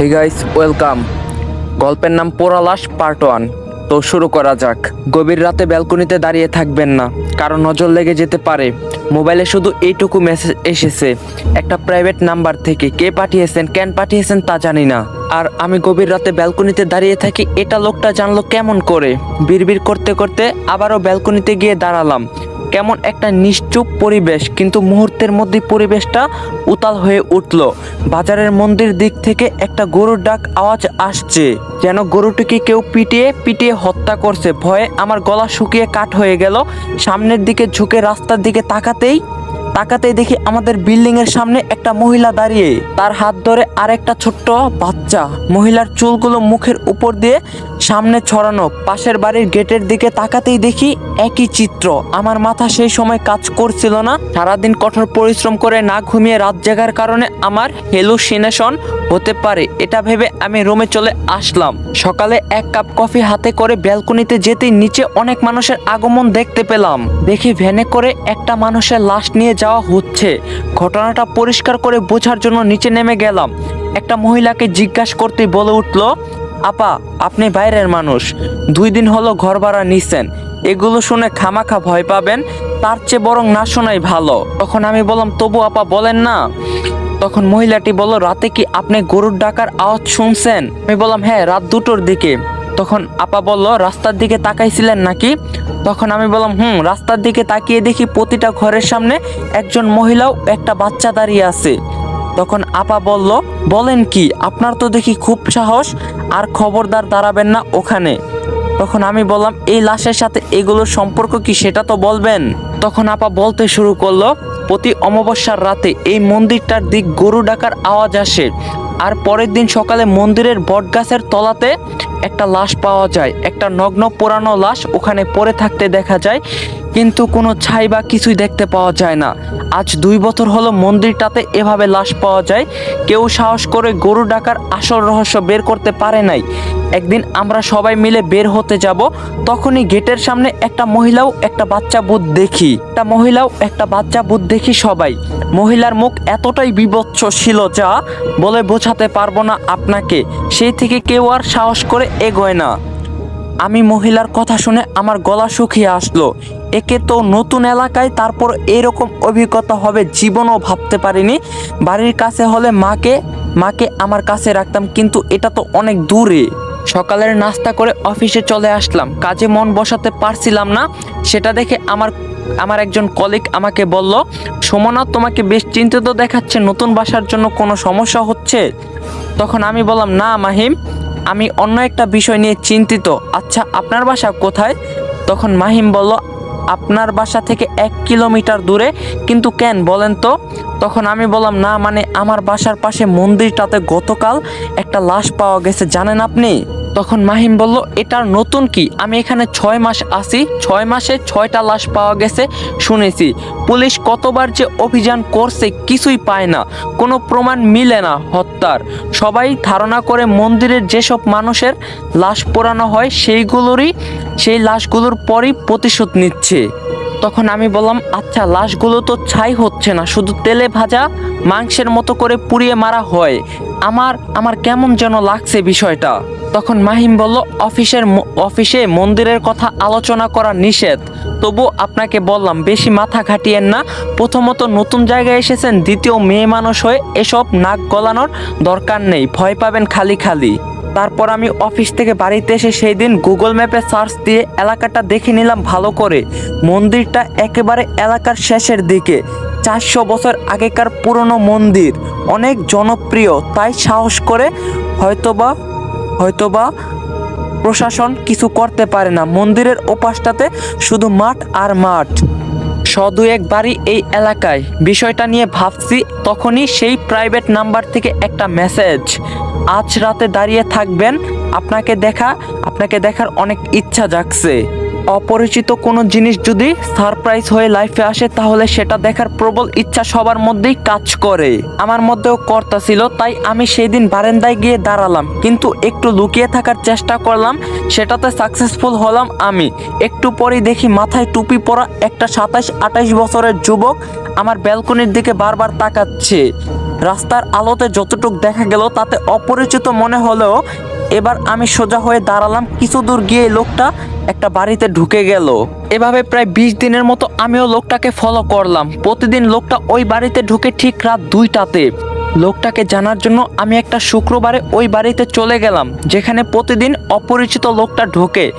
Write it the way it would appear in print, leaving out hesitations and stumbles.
Hey guys, welcome. গল্পের নাম পোড়া লাশ পার্ট 1। তো শুরু করা যাক। গভীর রাতে ব্যালকনিতে দাঁড়িয়ে থাকবেন না, কারণ নজর লেগে যেতে পারে। মোবাইলে শুধু এইটুকু মেসেজ এসেছে, একটা প্রাইভেট নাম্বার থেকে। কে পাঠিয়েছেন, কেন পাঠিয়েছেন তা জানি না। আর আমি গভীর রাতে ব্যালকনিতে দাঁড়িয়ে থাকি, এটা লোকটা জানলো কেমন করে? বিড়বিড় করতে করতে আবারও ব্যালকনিতে গিয়ে দাঁড়ালাম। কেমন একটা নিশ্চুপ পরিবেশ, কিন্তু মুহূর্তের মধ্যে পরিবেশটা উতাল হয়ে উঠল। বাজারের মন্দির দিক থেকে একটা গরুর ডাক আওয়াজ আসছে, যেন গরুটিকে কেউ পিটিয়ে পিটিয়ে হত্যা করছে। ভয়ে আমার গলা শুকিয়ে কাঠ হয়ে গেল। সামনের দিকে ঝুঁকে রাস্তার দিকে তাকাতেই দেখি আমাদের বিল্ডিং এর সামনে একটা মহিলা দাঁড়িয়ে, তার হাত ধরে আরেকটা ছোট্ট বাচ্চা। মহিলার চুলগুলো মুখের উপর দিয়ে সামনে ছড়ানো। পাশের বাড়ির গেটের দিকে তাকাতেই দেখি একই চিত্র। আমার মাথা সেই সময় কাজ করছিল না। সারাদিন কঠোর পরিশ্রম করে না ঘুমিয়ে রাত জাগার কারণে আমার হেলুসিনেশন হতে পারে, এটা ভেবে আমি রুমে চলে আসলাম। সকালে এক কাপ কফি হাতে করে ব্যালকনিতে যেতেই নিচে অনেক মানুষের আগমন দেখতে পেলাম। দেখি ভ্যানে করে একটা মানুষের লাশ নিয়ে যাওয়া হচ্ছে। ঘটনাটা পরিষ্কার করে বোঝার জন্য নিচে নেমে গেলাম। একটা মহিলাকে জিজ্ঞাসা করতেই বলে উঠল, আপা, আপনি বাইরের মানুষ, 2 দিন হলো ঘর ভাড়া নিছেন, এগুলো শুনে খামাখা ভয় পাবেন, তার চেয়ে বরং না শোনাই ভালো। তখন আমি বললাম, তবু আপা বলেন না। তখন মহিলাটি বলল, রাতে কি আপনি গরুর ডাকার আওয়াজ শুনছেন? আমি বললাম, হ্যাঁ, রাত 2টোর দিকে। তখন আপা বলল, রাস্তার দিকে তাকাইছিলেন নাকি? তখন আমি বললাম, রাস্তার দিকে তাকিয়ে দেখি প্রতিটা ঘরের সামনে একজন মহিলাও একটা বাচ্চা দাঁড়িয়ে আছে। তখন আপা বলল, বলেন কি, আপনার তো দেখি খুব সাহস, আর খবরদার দাঁড়াবেন না ওখানে। তখন আমি বললাম, এই লাশের সাথে এগুলোর সম্পর্ক কি সেটা তো বলবেন। তখন আপা বলতে শুরু করলো, প্রতি অমাবস্যার রাতে এই মন্দিরটার দিক গরু ডাকার আওয়াজ আসে। আর পরের দিন সকালে মন্দিরের বটগাছের তলাতে একটা লাশ পাওয়া যায়, একটা নগ্ন পোড়ানো লাশ ওখানে পড়ে থাকতে দেখা যায়, কিন্তু কোনো ছাই বা কিছুই দেখতে পাওয়া যায় না। আজ 2 বছর হলো মন্দিরটাতে এভাবে লাশ পাওয়া যায়। কেউ সাহস করে গরু ডাকার আসল রহস্য বের করতে পারে নাই। একদিন আমরা সবাই মিলে বের হতে যাব, তখনই গেটের সামনে একটা মহিলাও একটা বাচ্চা ভূত দেখি সবাই। মহিলার মুখ এতটাই বিভৎস ছিল যা বলে বোঝাতে পারবো না আপনাকে। সেই থেকে কেউ আর সাহস করে এগোয় না। আমি মহিলার কথা শুনে আমার গলা শুকিয়ে আসলো। একে তো নতুন এলাকায়, তারপর এরকম অভিজ্ঞতা হবে জীবনও ভাবতে পারিনি। বাড়ির কাছে হলে মাকে আমার কাছে রাখতাম, কিন্তু এটা তো অনেক দূরে। সকালের নাস্তা করে অফিসে চলে আসলাম। কাজে মন বসাতে পারছিলাম না। সেটা দেখে আমার একজন কলিগ আমাকে বলল, সুমনা, তোমাকে বেশ চিন্তিত দেখাচ্ছে, নতুন বাসার জন্য কোনো সমস্যা হচ্ছে? তখন আমি বললাম, না মাহিম, আমি অন্য একটা বিষয় নিয়ে চিন্তিত। আচ্ছা, আপনার বাসা কোথায়? তখন মাহিম বলল, আপনার বাসা থেকে 1 কিলোমিটার দূরে। কিন্তু কেন বলেন তো? তখন আমি বললাম, না মানে আমার বাসার পাশে মন্দিরটাতে গতকাল একটা লাশ পাওয়া গেছে, জানেন আপনি? তখন মাহিম বলল, এটার নতুন কি? আমি এখানে 6 মাস আছি, 6 মাসে 6টা লাশ পাওয়া গেছে শুনেছি। পুলিশ কতবার যে অভিযান করছে, কিছুই পায় না, কোনো প্রমাণ মিলে না হত্যার। সবাই ধারণা করে মন্দিরের যেসব মানুষের লাশ পোড়ানো হয় সেই লাশগুলোর পরই প্রতিশোধ নিচ্ছে। তখন আমি বললাম, আচ্ছা, লাশগুলো তো ছাই হচ্ছে না, শুধু তেলে ভাজা মাংসের মতো করে পুড়িয়ে মারা হয়। আমার কেমন যেন লাগছে বিষয়টা। তখন মাহিম বলল, অফিসে মন্দিরের কথা আলোচনা করা নিষেধ, তবু আপনাকে বললাম বেশি মাথা ঘাটিয়েন না। প্রথমত নতুন জায়গায় এসেছেন, দ্বিতীয় মেয়ে মানুষ হয়ে এসব নাক গলানোর দরকার নেই, ভয় পাবেন খালি। তারপর আমি অফিস থেকে বাড়িতে এসে সেই দিন গুগল ম্যাপে সার্চ দিয়ে এলাকাটা দেখে নিলাম ভালো করে। মন্দিরটা একেবারে এলাকার শেষের দিকে। 400 বছর আগেকার পুরনো মন্দির, অনেক জনপ্রিয়, তাই সাহস করে হয়তোবা প্রশাসন কিছু করতে পারে না। মন্দিরের ওপাশটাতে শুধু মাঠ আর মাঠ, 100-2 বাড়ি এই এলাকায়। বিষয়টা নিয়ে ভাবছি, তখনই সেই প্রাইভেট নাম্বার থেকে একটা মেসেজ, আজ রাতে দাঁড়িয়ে থাকবেন, আপনাকে দেখার অনেক ইচ্ছা জাগছে। অপরিচিত কোনো জিনিস যদি সারপ্রাইজ হয়ে লাইফে আসে, তাহলে সেটা দেখার প্রবল ইচ্ছা সবার মধ্যেই কাজ করে। আমার মধ্যেও কর্তা ছিল, তাই আমি সেই দিন বারান্দায় গিয়ে দাঁড়ালাম, কিন্তু একটু লুকিয়ে থাকার চেষ্টা করলাম, সেটাতে সাকসেসফুল হলাম আমি। একটু পরেই দেখি মাথায় টুপি পরা একটা 27-28 বছরের যুবক আমার ব্যালকনির দিকে বারবার তাকাচ্ছে। রাস্তার আলোতে যতটুক দেখা গেল তাতে অপরিচিত মনে হলেও এবার আমি সোজা হয়ে দাঁড়ালাম। কিছু দূর গিয়ে লোকটা একটা বাড়িতে ঢুকে গেল। এভাবে প্রায় 20 দিনের মতো আমিও লোকটাকে ফলো করলাম। প্রতিদিন লোকটা ওই বাড়িতে ঢুকে ঠিক রাত 2টাতে। লোকটাকে জানার জন্য আমি একটা শুক্রবারে ওই বাড়িতে চলে গেলাম, যেখানে প্রতিদিন অপরিচিত লোকটা ঢোকে।